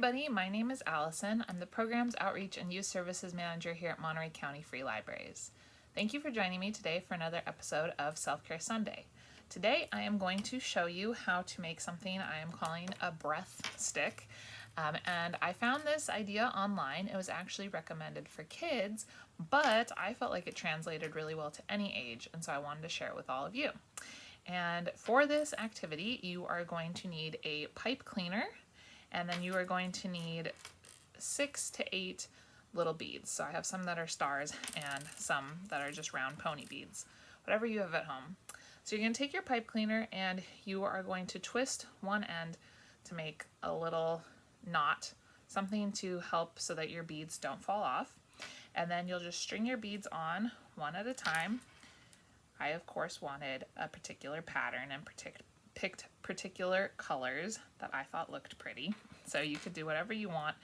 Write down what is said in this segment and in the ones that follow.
everybody, my name is Allison. I'm the Programs Outreach and Youth Services Manager here at Monterey County Free Libraries. Thank you for joining me today for another episode of Self-Care Sunday. Today I am going to show you how to make something I am calling a breath stick. And I found this idea online. It was actually recommended for kids, but I felt like it translated really well to any age, and so I wanted to share it with all of you. And for this activity, you are going to need a pipe cleaner, and then you are going to need 6 to 8 little beads. So I have some that are stars and some that are just round pony beads, whatever you have at home. So you're going to take your pipe cleaner and you are going to twist one end to make a little knot, something to help so that your beads don't fall off. And then you'll just string your beads on one at a time. I, of course, wanted a particular pattern and picked particular colors that I thought looked pretty. So you could do whatever you want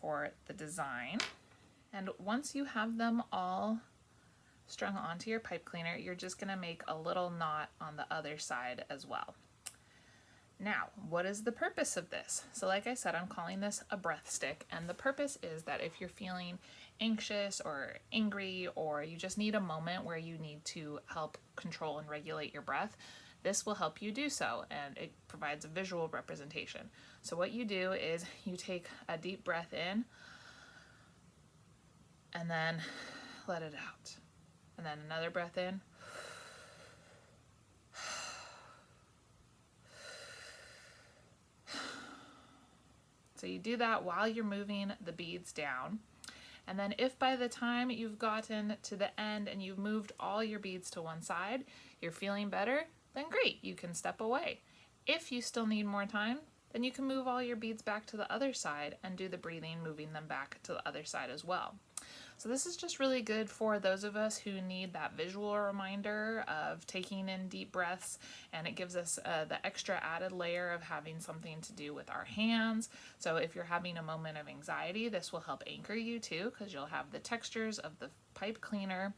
for the design. And once you have them all strung onto your pipe cleaner, you're just going to make a little knot on the other side as well. Now, what is the purpose of this? So like I said, I'm calling this a breath stick, and the purpose is that if you're feeling anxious or angry, or you just need a moment where you need to help control and regulate your breath, this will help you do so, and it provides a visual representation. So what you do is you take a deep breath in, and then let it out. And then another breath in. So you do that while you're moving the beads down. And then if by the time you've gotten to the end and you've moved all your beads to one side, you're feeling better, then great, you can step away. If you still need more time, then you can move all your beads back to the other side and do the breathing, moving them back to the other side as well. So this is just really good for those of us who need that visual reminder of taking in deep breaths, and it gives us the extra added layer of having something to do with our hands. So if you're having a moment of anxiety, this will help anchor you too, because you'll have the textures of the pipe cleaner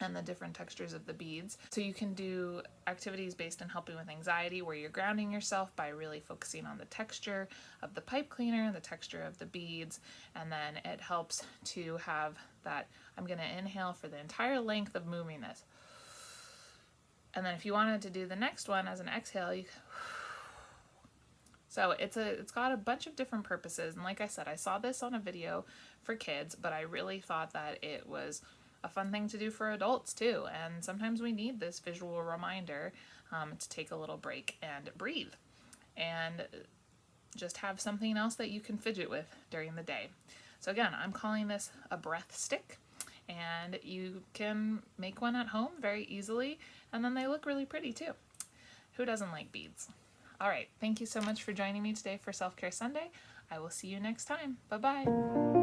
and the different textures of the beads. So you can do activities based on helping with anxiety where you're grounding yourself by really focusing on the texture of the pipe cleaner and the texture of the beads, and then it helps to have that, I'm going to inhale for the entire length of moving this. And then if you wanted to do the next one as an exhale, you so it's got a bunch of different purposes, and like I said, I saw this on a video for kids, but I really thought that it was a fun thing to do for adults too, and sometimes we need this visual reminder to take a little break and breathe and just have something else that you can fidget with during the day. So again, I'm calling this a breath stick, and you can make one at home very easily, and then they look really pretty too. Who doesn't like beads? All right, thank you so much for joining me today for Self-Care Sunday. I will see you next time. Bye-bye.